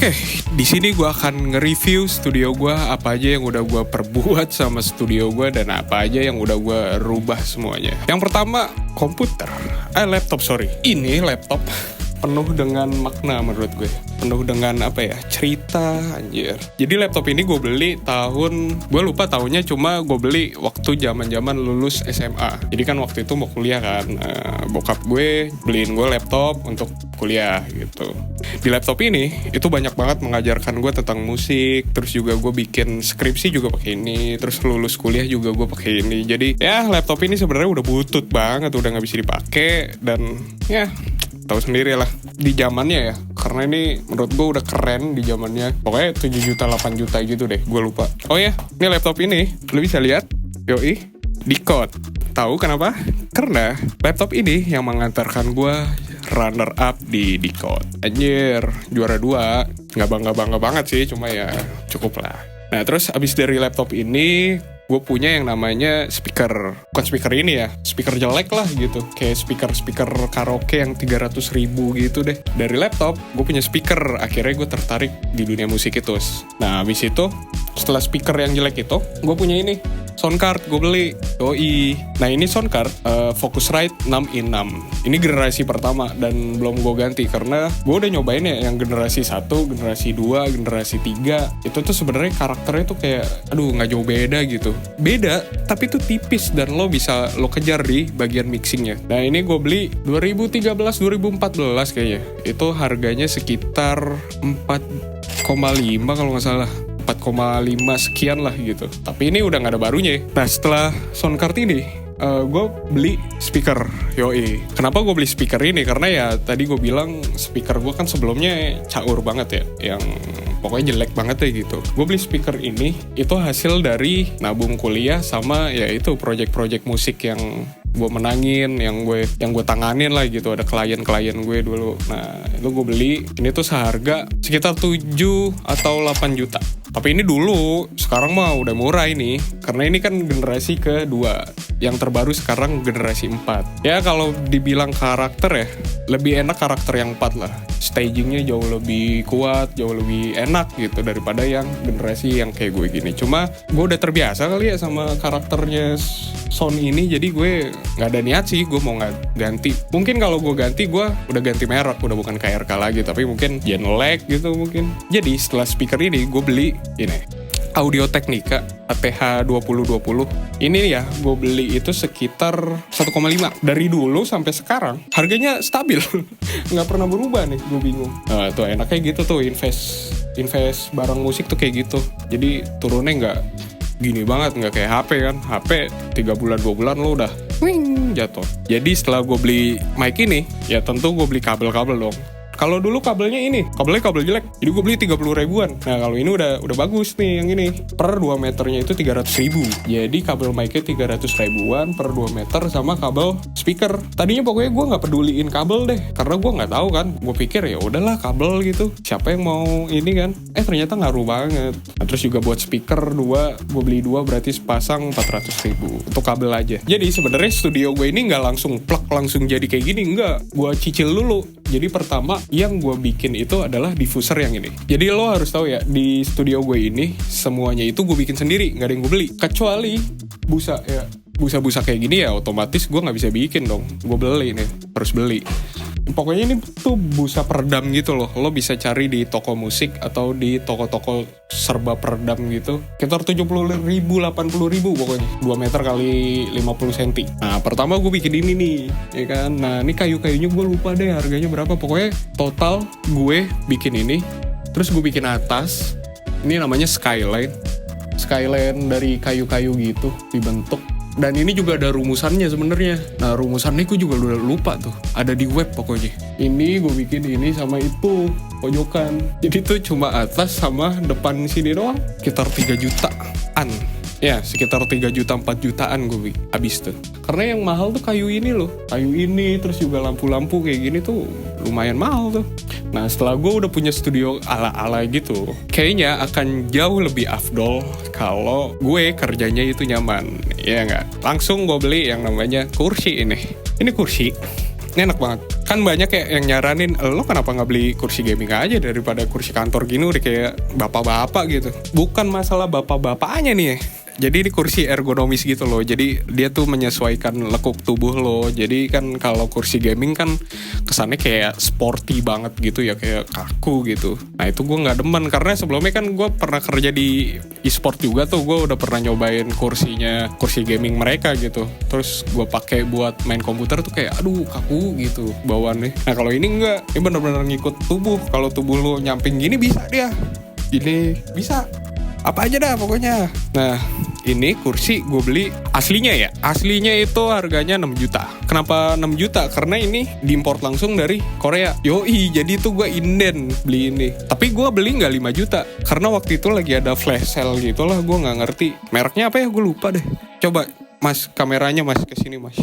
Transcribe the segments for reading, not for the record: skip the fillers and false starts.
Oke, di sini gue akan nge-review studio gue, apa aja yang udah gue perbuat sama studio gue dan apa aja yang udah gue rubah semuanya. Yang pertama, laptop. Ini laptop penuh dengan makna menurut gue. Penuh dengan cerita, anjir. Jadi laptop ini gue beli gue lupa tahunnya, cuma gue beli waktu zaman lulus SMA. Jadi kan waktu itu mau kuliah kan, bokap gue beliin gue laptop untuk kuliah gitu. Di laptop ini itu banyak banget mengajarkan gue tentang musik, terus juga gue bikin skripsi juga pakai ini, terus lulus kuliah juga gue pakai ini. Jadi ya laptop ini sebenarnya udah butut banget, udah nggak bisa dipakai, dan ya tahu sendiri lah di zamannya ya, karena ini menurut gue udah keren di zamannya. Pokoknya 7 juta 8 juta gitu deh, gue lupa. Oh ya, ini laptop ini lo bisa lihat, Decode. Tahu kenapa? Karena laptop ini yang mengantarkan gue runner up di Decode. Anjir, juara 2. Nggak bangga banget sih, cuma ya cukup lah. Nah terus abis dari laptop ini, gue punya yang namanya speaker. Bukan speaker ini ya, speaker jelek lah gitu. Kayak speaker karaoke yang 300 ribu gitu deh. Dari laptop, gue punya speaker. Akhirnya gue tertarik di dunia musik itu. Nah abis itu, setelah speaker yang jelek itu, gue punya ini, soundcard gue beli. Nah ini soundcard Focusrite 6in6. Ini generasi pertama dan belum gue ganti karena gue udah nyobain ya yang generasi 1, generasi 2, generasi 3. Itu tuh sebenarnya karakternya tuh kayak nggak jauh beda gitu. Beda tapi tuh tipis dan lo bisa lo kejar di bagian mixingnya. Nah ini gue beli 2013-2014 kayaknya. Itu harganya sekitar 4,5 kalau nggak salah. 4,5 sekian lah gitu. Tapi ini udah gak ada barunya. Nah setelah soundcard ini gue beli speaker. Kenapa gue beli speaker ini? Karena ya tadi gue bilang speaker gue kan sebelumnya caur banget ya, yang pokoknya jelek banget ya gitu. Gue beli speaker ini itu hasil dari nabung kuliah sama ya itu project musik yang gue menangin, yang gue tanganin lah gitu. Ada klien gue dulu. Nah itu gue beli, ini tuh seharga sekitar 7 atau 8 juta. Tapi ini dulu, sekarang mah udah murah ini. Karena ini kan generasi kedua. Yang terbaru sekarang generasi 4. Ya kalau dibilang karakter ya, lebih enak karakter yang 4 lah. Stagingnya jauh lebih kuat, jauh lebih enak gitu daripada yang generasi yang kayak gue gini. Cuma gue udah terbiasa kali ya sama karakternya sound ini, jadi gue nggak ada niat sih gue mau ganti. Mungkin kalau gue ganti, gue udah ganti merek, udah bukan KRK lagi, tapi mungkin Genelec gitu mungkin. Jadi setelah speaker ini gue beli ini Audio Technica ATH 2020. Ini ya gue beli itu sekitar 1,5. Dari dulu sampai sekarang harganya stabil. Nggak pernah berubah nih, gue bingung. Nah tuh enaknya gitu tuh, invest barang musik tuh kayak gitu. Jadi turunnya nggak gini banget, nggak kayak HP kan. HP 3 bulan 2 bulan lo udah jatuh. Jadi setelah gue beli mic ini, ya tentu gue beli kabel-kabel dong. Kalau dulu kabelnya kabel jelek, jadi gue beli 30 ribuan. Nah kalau ini udah bagus nih yang ini. Per 2 meternya itu 300 ribu. Jadi kabel mic-nya 300 ribuan per 2 meter sama kabel speaker. Tadinya pokoknya gue nggak peduliin kabel deh, karena gue nggak tahu kan. Gue pikir ya udahlah kabel gitu. Siapa yang mau ini kan? Ternyata ngaruh banget. Nah, terus juga buat speaker 2, gue beli 2 berarti sepasang 400 ribu. Untuk kabel aja. Jadi sebenarnya studio gue ini nggak langsung plug langsung jadi kayak gini, enggak. Gue cicil dulu. Jadi pertama yang gue bikin itu adalah diffuser yang ini. Jadi lo harus tahu ya, di studio gue ini semuanya itu gue bikin sendiri, nggak ada yang gue beli. Kecuali busa ya, busa kayak gini ya otomatis gue nggak bisa bikin dong. Gue beli nih, harus beli. Pokoknya ini tuh busa peredam gitu loh. Lo bisa cari di toko musik atau di toko-toko serba peredam gitu. Sekitar 70 ribu, 80 ribu pokoknya. 2 meter kali 50 cm. Nah pertama gue bikin ini nih, ya kan. Nah ini kayu-kayunya gue lupa deh harganya berapa. Pokoknya total gue bikin ini. Terus gue bikin atas. Ini namanya skyline dari kayu-kayu gitu dibentuk. Dan ini juga ada rumusannya sebenarnya. Nah rumusannya gue juga udah lupa tuh. Ada di web pokoknya. Ini gue bikin ini sama itu pojokan. Jadi tuh cuma atas sama depan sini doang. Sekitar 3 jutaan. Ya sekitar 3 juta 4 jutaan gue habis tuh. Karena yang mahal tuh kayu ini loh. Kayu ini terus juga lampu-lampu kayak gini tuh lumayan mahal tuh. Nah setelah gue udah punya studio ala-ala gitu, kayaknya akan jauh lebih afdol kalau gue kerjanya itu nyaman. Ya nggak? Langsung gue beli yang namanya kursi ini. Ini kursi, ini enak banget. Kan banyak ya yang nyaranin, lo kenapa nggak beli kursi gaming aja daripada kursi kantor gini udah kayak bapak-bapak gitu. Bukan masalah bapak-bapaknya nih ya. Jadi ini kursi ergonomis gitu loh. Jadi dia tuh menyesuaikan lekuk tubuh lo. Jadi kan kalau kursi gaming kan kesannya kayak sporty banget gitu ya, kayak kaku gitu. Nah itu gue nggak demen karena sebelumnya kan gue pernah kerja di e-sport juga tuh. Gue udah pernah nyobain kursi gaming mereka gitu. Terus gue pakai buat main komputer tuh kayak aduh kaku gitu bawaannya. Nah kalau ini enggak, ini bener-bener ngikut tubuh. Kalau tubuh lo nyamping gini bisa dia. Ini bisa. Apa aja dah pokoknya. Nah ini kursi gue beli aslinya ya. Aslinya itu harganya 6 juta. Kenapa 6 juta? Karena ini diimport langsung dari Korea. Yoi, jadi itu gue inden beli ini. Tapi gue beli gak 5 juta. Karena waktu itu lagi ada flash sale gitu lah. Gue gak ngerti. Mereknya apa ya? Gue lupa deh. Coba mas, kameranya mas kesini mas.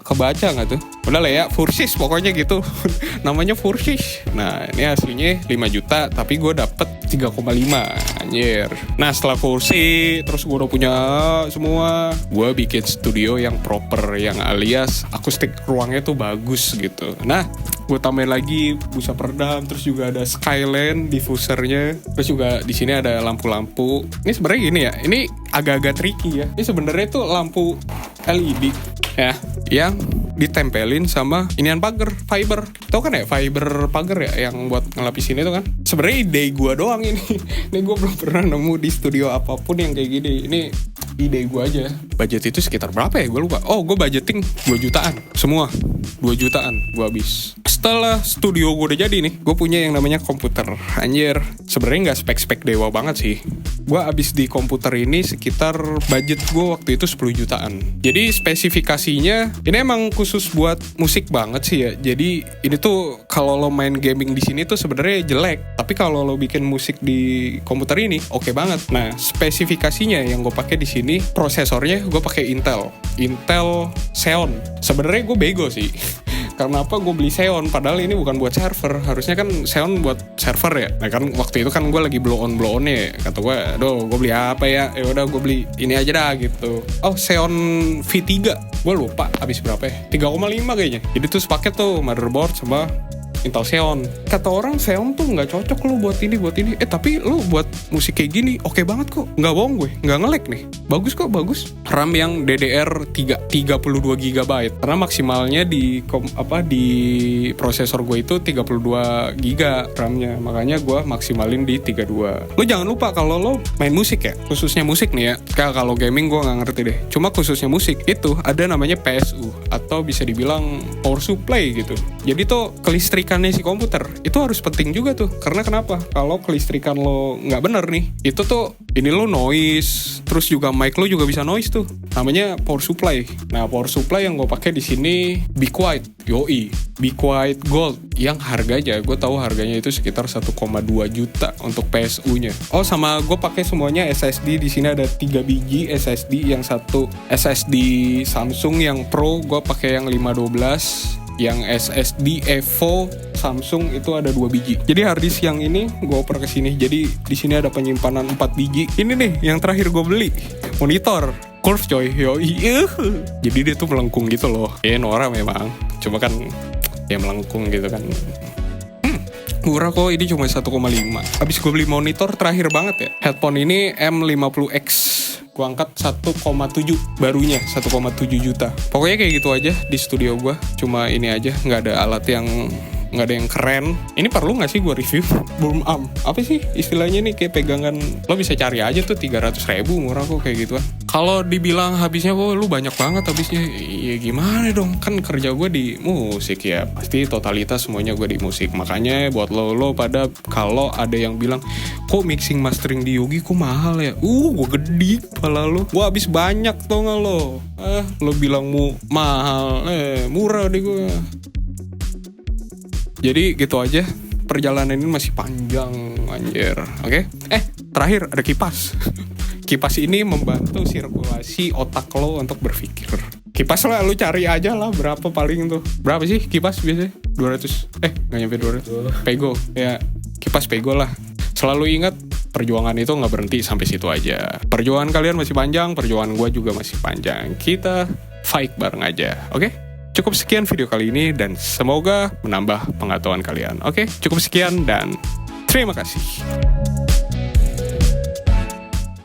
Kebaca gak tuh? Udah lah ya, Fursis pokoknya gitu. Namanya Fursis. Nah ini aslinya 5 juta. Tapi gue dapet 3,5. Anjir. Nah setelah kursi, terus gue udah punya semua, gue bikin studio yang proper, yang alias akustik ruangnya tuh bagus gitu. Nah gue tambahin lagi busa peredam, terus juga ada Skyline diffusernya, terus juga di sini ada lampu-lampu. Ini sebenarnya gini ya, ini agak-agak tricky ya. Ini sebenarnya tuh lampu LED ya, yang ditempelin sama inian pagar fiber. Tau kan ya fiber pagar ya yang buat ngelapisin itu kan. Sebenarnya ide gue doang ini. Ini gue belum pernah nemu di studio apapun yang kayak gini. Ini ide gue aja. Budget itu sekitar berapa ya? Gue lupa. Oh, gue budgeting 2 jutaan. Semua 2 jutaan gue habis. Setelah studio gue udah jadi nih, gue punya yang namanya komputer. Anjir, sebenarnya nggak spek-spek dewa banget sih. Gue abis di komputer ini sekitar budget gue waktu itu 10 jutaan. Jadi spesifikasinya ini emang khusus buat musik banget sih ya. Jadi ini tuh kalau lo main gaming di sini tuh sebenarnya jelek. Tapi kalau lo bikin musik di komputer ini oke banget. Nah spesifikasinya yang gue pakai di sini, prosesornya gue pakai Intel Xeon. Sebenarnya gue bego sih. Karena apa gue beli Xeon, padahal ini bukan buat server. Harusnya kan Xeon buat server ya. Nah kan waktu itu kan gue lagi blow on ya. Kata gue, aduh gue beli apa ya? Ya udah gue beli ini aja dah gitu. Oh Xeon V3, gue lupa habis berapa ya? 3,5 kayaknya. Jadi tuh sepaket tuh motherboard sama Intel Xeon. Kata orang Xeon tuh nggak cocok lu buat ini. Tapi lu buat musik kayak gini oke banget kok. Nggak bohong gue, nggak nge-lag nih. Bagus kok, bagus. RAM yang DDR3 32 GB. Karena maksimalnya di prosesor gue itu 32 GB RAM-nya. Makanya gue maksimalin di 32. Lu jangan lupa kalau lo main musik ya, khususnya musik nih ya. Kalau gaming gue nggak ngerti deh. Cuma khususnya musik itu ada namanya PSU atau bisa dibilang power supply gitu. Jadi tuh kelistrikannya si komputer itu harus penting juga tuh. Karena kenapa? Kalau kelistrikan lo nggak bener nih, itu tuh ini lo noise, terus juga mic lo juga bisa noise tuh. Namanya power supply. Nah power supply yang gue pakai di sini Be Quiet, yoi, Be Quiet Gold. Yang harganya gue tahu harganya itu sekitar 1,2 juta untuk PSU-nya. Oh sama gue pakai semuanya SSD. Di sini ada 3 biji SSD. Yang satu SSD Samsung yang Pro, gue pakai yang 512. Yang SSD Evo Samsung itu ada 2 biji. Jadi harddisk yang ini gue oper ke sini. Jadi di sini ada penyimpanan 4 biji. Ini nih yang terakhir gue beli, monitor Curve coy. Jadi dia tuh melengkung gitu loh. Norak memang. Cuma kan ya melengkung gitu kan. Murah kok, ini cuma 1,5. Habis gue beli monitor terakhir banget ya. Headphone ini M50X. Gue angkat 1,7 barunya, 1,7 juta. Pokoknya kayak gitu aja di studio gue. Cuma ini aja, nggak ada alat yang nggak ada yang keren. Ini perlu nggak sih gue review? Boom amp apa sih istilahnya nih, kayak pegangan. Lo bisa cari aja tuh 300.000, murah kok kayak gituan. Kalau dibilang habisnya kok lu banyak banget habisnya, ya gimana dong, kan kerja gue di musik ya, pasti totalitas semuanya gue di musik. Makanya buat lo pada kalau ada yang bilang kok mixing mastering di Yogi kok mahal ya, gue gede pala lo, gue habis banyak tau gak lo. Lo bilang mahal, murah deh gue. Jadi gitu aja, perjalanan ini masih panjang anjir. Oke? Terakhir ada kipas. Kipas ini membantu sirkulasi otak lo untuk berpikir. Kipas lah lu cari aja lah berapa paling tuh. Berapa sih kipas biasanya? 200. Gak nyampe 200. Pego. Ya, kipas pego lah. Selalu ingat, perjuangan itu gak berhenti sampai situ aja. Perjuangan kalian masih panjang, perjuangan gue juga masih panjang. Kita fight bareng aja, oke? Cukup sekian video kali ini dan semoga menambah pengetahuan kalian. Oke, cukup sekian dan terima kasih.